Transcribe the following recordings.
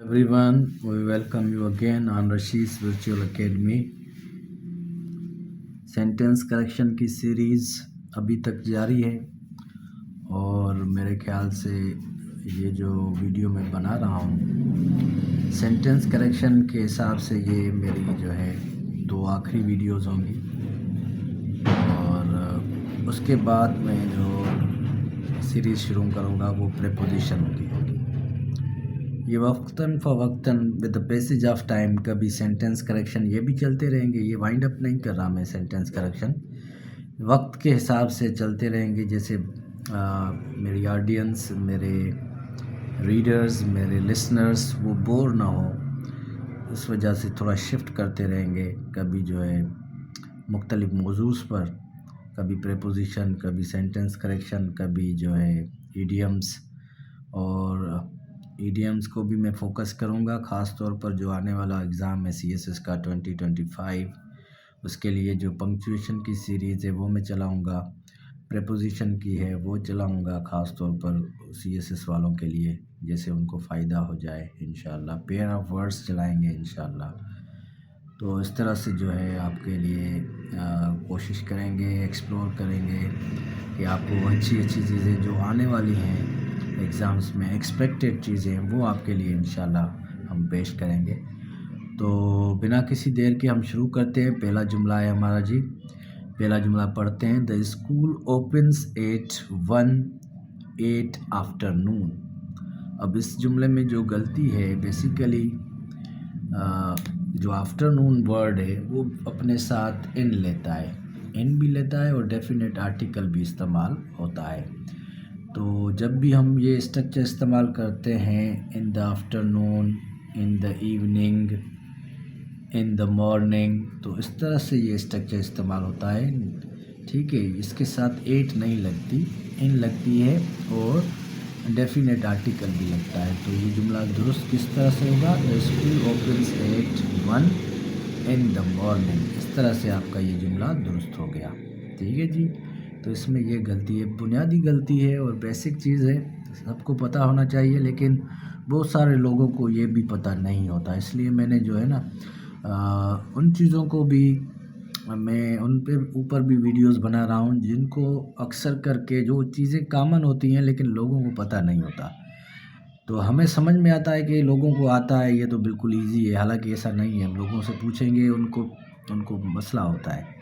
everyone, we welcome you again on Rashi's Virtual Academy। Sentence correction की series अभी तक जारी है और मेरे ख्याल से ये जो वीडियो मैं बना रहा हूँ सेंटेंस करेक्शन के हिसाब से ये मेरी जो है 2 आखिरी वीडियोस होंगी और उसके बाद मैं जो सीरीज़ शुरू करूँगा वो प्रीपोजिशन होगी। ये वक्तन फ़वक्तन with the passage of time कभी सेंटेंस करेक्शन ये भी चलते रहेंगे। ये वाइंड अप नहीं कर रहा मैं, सेंटेंस करेक्शन वक्त के हिसाब से चलते रहेंगे। जैसे मेरी ऑडियंस, मेरे रीडर्स, मेरे लिसनर्स वो बोर ना हो, इस वजह से थोड़ा शिफ्ट करते रहेंगे। कभी जो है मुख्तलिफ मौजूज़ पर, कभी प्रीपोजिशन, कभी सेंटेंस करेक्शन, कभी जो है इडियम्स। और इडियम्स को भी मैं फ़ोकस करूँगा, ख़ास तौर पर जो आने वाला एग्ज़ाम है सीएसएस का 2025, उसके लिए जो पंक्चुएशन की सीरीज़ है वो मैं चलाऊँगा, प्रीपोजिशन की है वो चलाऊँगा, ख़ास तौर पर सीएसएस वालों के लिए, जैसे उनको फ़ायदा हो जाए इंशाअल्लाह। पेयर ऑफ वर्ड्स चलाएँगे इंशाअल्लाह। तो इस तरह से जो है आपके लिए कोशिश करेंगे, एक्सप्लोर करेंगे कि आपको अच्छी चीज़ें जो आने वाली हैं एग्ज़ाम्स में, एक्सपेक्टेड चीज़ें, वो आपके लिए इंशाल्लाह हम पेश करेंगे। तो बिना किसी देर के हम शुरू करते हैं। पहला जुमला है हमारा जी, पहला जुमला पढ़ते हैं। The school opens eight 8 afternoon. अब इस जुमले में जो गलती है बेसिकली जो आफ्टरनून वर्ड है वो अपने साथ इन लेता है, इन भी लेता है और डेफिनेट आर्टिकल भी इस्तेमाल होता है। तो जब भी हम ये स्ट्रक्चर इस्तेमाल करते हैं, in the afternoon, in the evening, in the morning, तो इस तरह से ये स्ट्रक्चर इस्तेमाल होता है। ठीक है, इसके साथ एट नहीं लगती, इन लगती है और डेफिनेट आर्टिकल भी लगता है। तो ये जुमला दुरुस्त किस तरह से होगा? The school opens eight 1 in the morning. इस तरह से आपका ये जुमला दुरुस्त हो गया। ठीक है जी। तो इसमें ये गलती है, बुनियादी गलती है और बेसिक चीज़ है, सबको पता होना चाहिए, लेकिन बहुत सारे लोगों को ये भी पता नहीं होता। इसलिए मैंने जो है ना उन चीज़ों को भी मैं उन पे ऊपर भी वीडियोस बना रहा हूँ जिनको अक्सर करके जो चीज़ें कॉमन होती हैं लेकिन लोगों को पता नहीं होता। तो हमें समझ में आता है कि लोगों को आता है, ये तो बिल्कुल ईजी है, हालांकि ऐसा नहीं है। हम लोगों से पूछेंगे, उनको मसला होता है।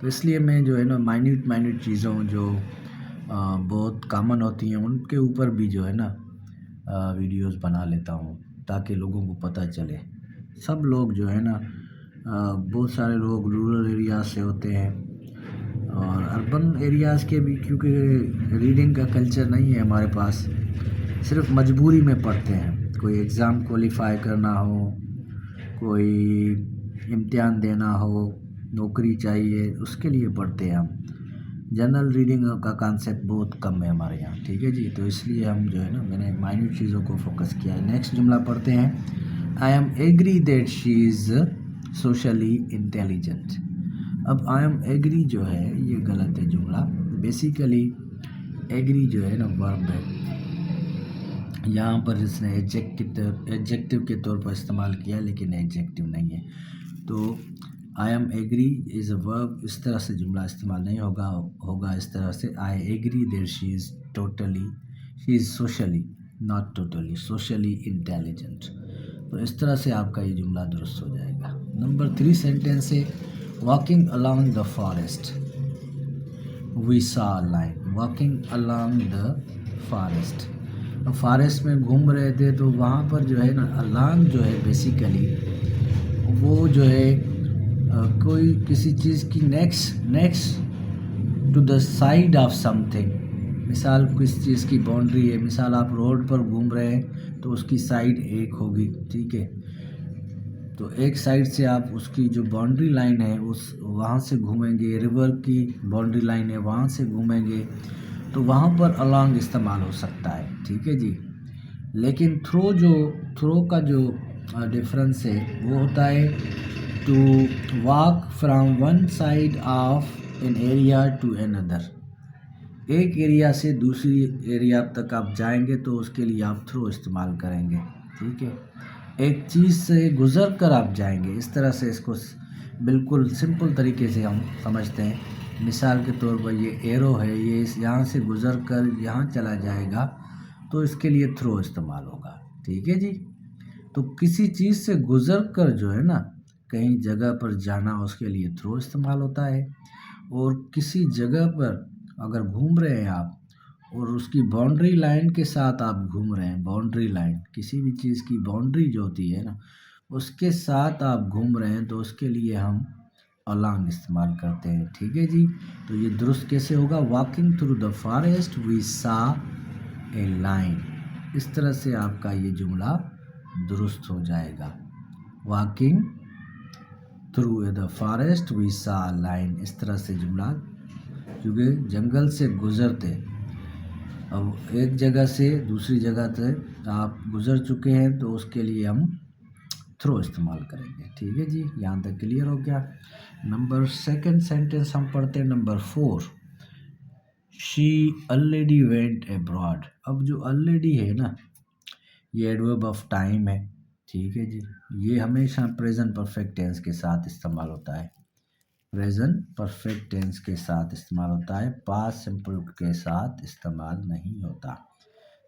तो इसलिए मैं जो है ना माइन्यूट चीज़ों जो बहुत कॉमन होती हैं उनके ऊपर भी जो है ना वीडियोस बना लेता हूँ ताकि लोगों को पता चले। सब लोग जो है ना बहुत सारे लोग रूरल एरियाज से होते हैं और अर्बन एरियाज़ के भी, क्योंकि रीडिंग का कल्चर नहीं है हमारे पास, सिर्फ मजबूरी में पढ़ते हैं। कोई एग्ज़ाम क्वालिफ़ाई करना हो, कोई इम्तिहान देना हो, नौकरी चाहिए, उसके लिए पढ़ते हैं हम। जनरल रीडिंग का कॉन्सेप्ट बहुत कम है हमारे यहाँ। ठीक है जी। तो इसलिए हम जो है ना मैंने माइन्यूट चीज़ों को फोकस किया है। नेक्स्ट जुमला पढ़ते हैं। I am agree that she is socially intelligent. अब आई एम एग्री जो है ये गलत है जुमला। बेसिकली एग्री जो है ना वर्ब है, यहाँ पर इसने एडजेक्टिव के तौर पर इस्तेमाल किया, लेकिन एडजेक्टिव नहीं है। तो I am agree is a verb, इस तरह से जुमला इस्तेमाल नहीं होगा इस तरह से। I agree that she is socially, not totally, socially intelligent. तो इस तरह से आपका ये जुमला दुरुस्त हो जाएगा। नंबर 3 सेंटेंस है walking along the forest we saw a lion. Walking along the forest, forest में घूम रहे थे तो वहाँ पर जो है ना अलॉन्ग जो है बेसिकली वो जो है कोई किसी चीज़ की next to the side of something. मिसाल किस चीज़ की बाउंड्री है, मिसाल आप रोड पर घूम रहे हैं तो उसकी साइड एक होगी। ठीक है, तो एक साइड से आप उसकी जो बाउंड्री लाइन है उस वहाँ से घूमेंगे, रिवर की बाउंड्री लाइन है वहाँ से घूमेंगे, तो वहाँ पर अलॉन्ग इस्तेमाल हो सकता है। ठीक है जी। लेकिन थ्रो का जो डिफरेंस है वो होता है to walk from one side of an area to another. एक एरिया से दूसरी एरिया तक आप जाएंगे तो उसके लिए आप थ्रो इस्तेमाल करेंगे। ठीक है, एक चीज़ से गुज़र कर आप जाएंगे, इस तरह से इसको बिल्कुल सिंपल तरीके से हम समझते हैं। मिसाल के तौर पर ये एरो है, ये इस यहाँ से गुज़र कर यहाँ चला जाएगा, तो इसके लिए थ्रो इस्तेमाल होगा। ठीक है जी। तो किसी चीज़ से गुज़र कर जो है ना कहीं जगह पर जाना, उसके लिए थ्रो इस्तेमाल होता है। और किसी जगह पर अगर घूम रहे हैं आप और उसकी बाउंड्री लाइन के साथ आप घूम रहे हैं, बाउंड्री लाइन किसी भी चीज़ की बाउंड्री जो होती है ना उसके साथ आप घूम रहे हैं, तो उसके लिए हम अलोंग इस्तेमाल करते हैं। ठीक है जी। तो ये दुरुस्त कैसे होगा? Walking through the forest we saw a line. इस तरह से आपका ये जुमला दुरुस्त हो जाएगा। Walking through the forest we saw lion, इस तरह से जुमला, क्योंकि जंगल से गुज़रते, अब एक जगह से दूसरी जगह तक आप गुज़र चुके हैं तो उसके लिए हम थ्रो इस्तेमाल करेंगे। ठीक है जी, यहाँ तक क्लियर हो गया। नंबर सेकंड सेंटेंस हम पढ़ते हैं, number 4, she already went abroad. अब जो ऑलरेडी है ना ये एडवर्ब ऑफ टाइम है। ठीक है जी। ये हमेशा प्रेजेंट परफेक्ट टेंस के साथ इस्तेमाल होता है, प्रेजेंट परफेक्ट टेंस के साथ इस्तेमाल होता है, पास्ट सिंपल के साथ इस्तेमाल नहीं होता।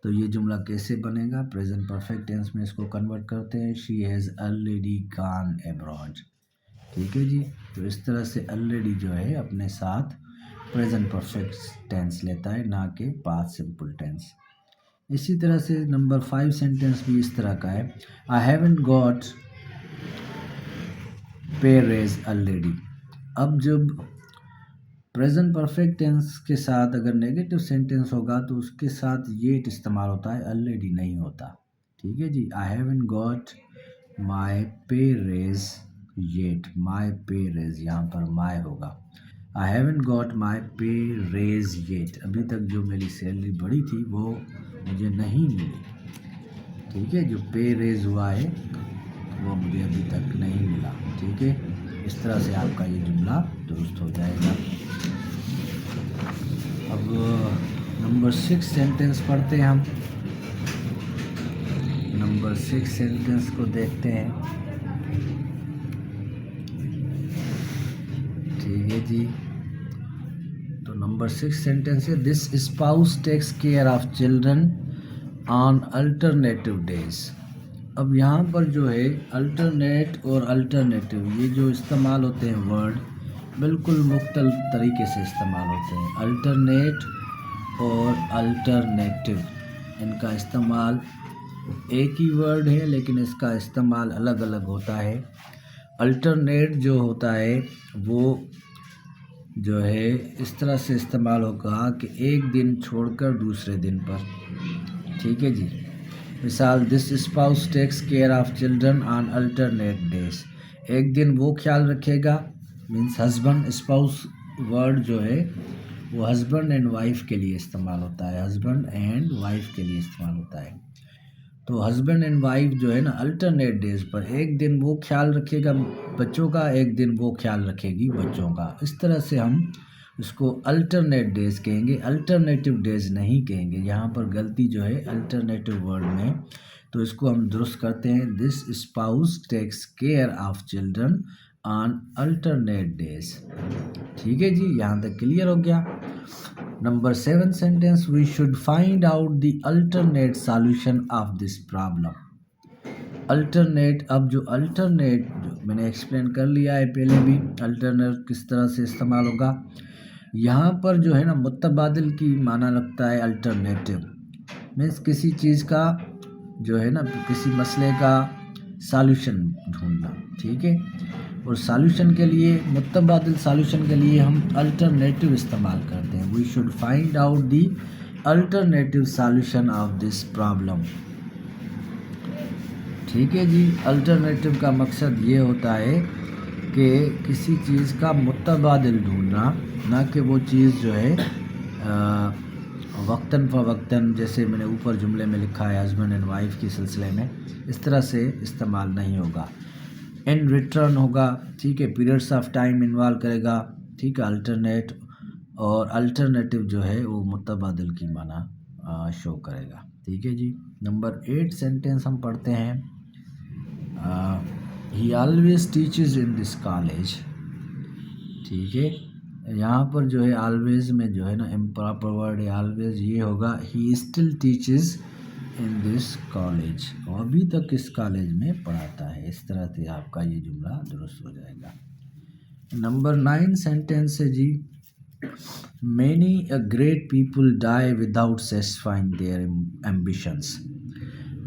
तो ये जुमला कैसे बनेगा? प्रेजेंट परफेक्ट टेंस में इसको कन्वर्ट करते हैं, she has already gone abroad. ठीक है जी। तो इस तरह से ऑलरेडी जो है अपने साथ प्रेजेंट परफेक्ट टेंस लेता है, ना कि पास्ट सिंपल टेंस। इसी तरह से नंबर 5 सेंटेंस भी इस तरह का है, आई हैवंट गॉट पे रेज ऑलरेडी। अब जब प्रेजेंट परफेक्ट टेंस के साथ अगर नेगेटिव सेंटेंस होगा तो उसके साथ येट इस्तेमाल होता है, ऑलरेडी नहीं होता। ठीक है जी। आई हैवंट गॉट माई पे रेज येट, माई पे रेज यहाँ पर माई होगा। आई हैवंट गॉट माई पे रेज येट, अभी तक जो मेरी सैलरी बढ़ी थी वो मुझे नहीं मिली। ठीक है, जो पे रेज हुआ है वो मुझे अभी तक नहीं मिला। ठीक है, इस तरह से आपका ये जुमला दुरुस्त हो जाएगा। अब नंबर 6 सेंटेंस पढ़ते हैं हम। नंबर 6 सेंटेंस को देखते हैं। ठीक है जी। तो नंबर 6 सेंटेंस है, this spouse takes care of children on alternative days. अब यहाँ पर जो है अल्टरनेट और अल्टरनेटिव ये जो इस्तेमाल होते हैं वर्ड, बिल्कुल मुख्तलिफ तरीके से इस्तेमाल होते हैं। अल्टरनेट और अल्टरनेटिव, इनका इस्तेमाल एक ही वर्ड है लेकिन इसका इस्तेमाल अलग अलग होता है। अल्टरनेट जो होता है वो जो है इस तरह से इस्तेमाल होगा कि एक दिन छोड़कर दूसरे दिन पर। ठीक है जी। मिसाल, this spouse takes care of children on alternate days. एक दिन वो ख्याल रखेगा, मीन्स हस्बैंड, स्पाउस वर्ड जो है वो हस्बैंड एंड वाइफ के लिए इस्तेमाल होता है, हस्बैंड एंड वाइफ के लिए इस्तेमाल होता है। तो हस्बैंड एंड वाइफ जो है ना अल्टरनेट डेज पर, एक दिन वो ख्याल रखेगा बच्चों का, एक दिन वो ख्याल रखेगी बच्चों का। इस तरह से हम इसको अल्टरनेट डेज कहेंगे, अल्टरनेटिव डेज नहीं कहेंगे। यहाँ पर गलती जो है अल्टरनेटिव वर्ड में, तो इसको हम दुरुस्त करते हैं, this spouse takes care of children on alternate days. ठीक है जी, यहाँ तक क्लियर हो गया। Number 7 sentence, we should find out the alternate solution of this problem. Alternate, अब जो अल्टरनेट जो मैंने एक्सप्लेन कर लिया है पहले भी, अल्टरनेट किस तरह से इस्तेमाल होगा। यहाँ पर जो है ना मुतबादिल की माना लगता है अल्टरनेटिव, मीन्स किसी चीज़ का जो है ना किसी मसले का सॉल्यूशन ढूंढना। ठीक है, और सॉल्यूशन के लिए, मुतबादिल सॉल्यूशन के लिए हम अल्टरनेटिव इस्तेमाल करते हैं। We should find out the alternative solution of this problem. ठीक है जी। अल्टरनेटिव का मकसद ये होता है कि किसी चीज़ का मुतबादिल ढूंढना, ना कि वो चीज़ जो है वक्तन फ़वक्तन, जैसे मैंने ऊपर जुमले में लिखा है हस्बैंड एंड वाइफ के सिलसिले में, इस तरह से इस्तेमाल नहीं होगा। इन रिटर्न होगा। ठीक है, पीरियड्स ऑफ टाइम इन्वॉल्व करेगा। ठीक है, अल्टरनेट और अल्टरनेटिव जो है वो मुतबादिल की माना शो करेगा। ठीक है जी। नंबर 8 सेंटेंस हम पढ़ते हैं। ही always teaches in this college, ठीक है। यहाँ पर जो है ऑलवेज में जो है ना इम्प्रॉपर वर्ड है ऑलवेज, ये होगा he still teaches in this college, वो अभी तक इस कॉलेज में पढ़ाता है। इस तरह से आपका ये जुमला दुरुस्त हो जाएगा। नंबर 9 सेंटेंस है जी, many a great people die without satisfying their ambitions.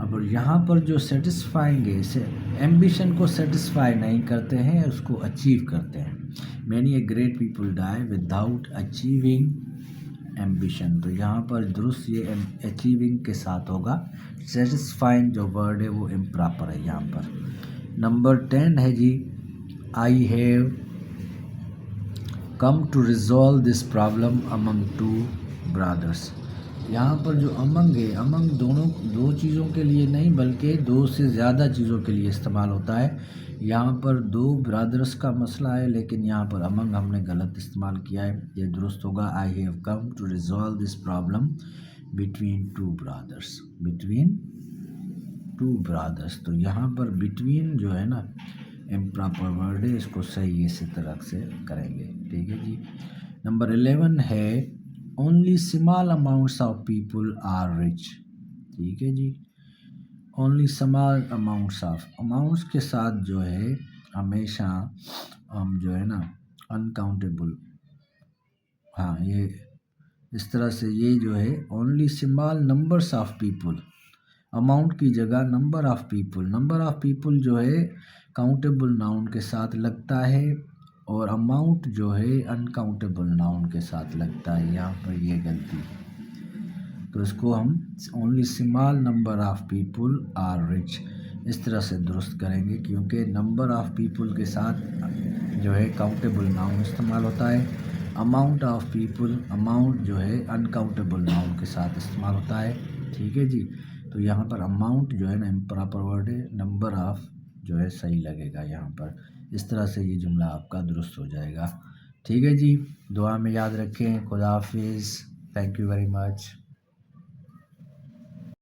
अब यहाँ पर जो सेटिस्फाइंग है, एम्बिशन को सेटिस्फाई नहीं करते हैं, उसको अचीव करते हैं। Many a great people die without achieving ambition, तो यहाँ पर दुरुस्त ये अचीविंग के साथ होगा। सेटिस्फाइंग जो वर्ड है वो इम्प्रॉपर है यहाँ पर। नंबर 10 है जी, I have come to resolve this problem among two brothers. यहाँ पर जो अमंग है, अमंग दो चीज़ों के लिए नहीं बल्कि दो से ज़्यादा चीज़ों के लिए इस्तेमाल होता है। यहाँ पर दो ब्रदर्स का मसला है, लेकिन यहाँ पर अमंग हमने गलत इस्तेमाल किया है, ये दुरुस्त होगा। I have come to resolve this problem between two brothers, between two brothers. तो यहाँ पर बिटवीन जो है ना इम्प्रॉपर वर्ड है, इसको सही इसी तरह से करेंगे, ठीक है जी। नंबर 11 है, only small amounts of people are rich, ठीक है जी। Only small amounts of, amounts के साथ जो है हमेशा हम जो है ना अनकाउंटेबल, हाँ ये इस तरह से ये जो है only small numbers of people, amount की जगह number of people. Number of people जो है काउंटेबल नाउन के साथ लगता है और अमाउंट जो है अनकाउंटेबल नाउन के साथ लगता है, यहाँ पर ये गलती। तो इसको हम only small number of people are rich इस तरह से दुरुस्त करेंगे, क्योंकि नंबर ऑफ पीपल के साथ जो है काउंटेबल नाउन इस्तेमाल होता है। अमाउंट ऑफ पीपल, अमाउंट जो है अनकाउंटेबल नाउन के साथ इस्तेमाल होता है, ठीक है जी। तो यहाँ पर अमाउंट जो है ना इम्प्रॉपर वर्ड है, नंबर ऑफ जो है सही लगेगा यहाँ पर। इस तरह से ये जुमला आपका दुरुस्त हो जाएगा, ठीक है जी। दुआ में याद रखें। खुदा हाफिज़, थैंक यू वेरी मच।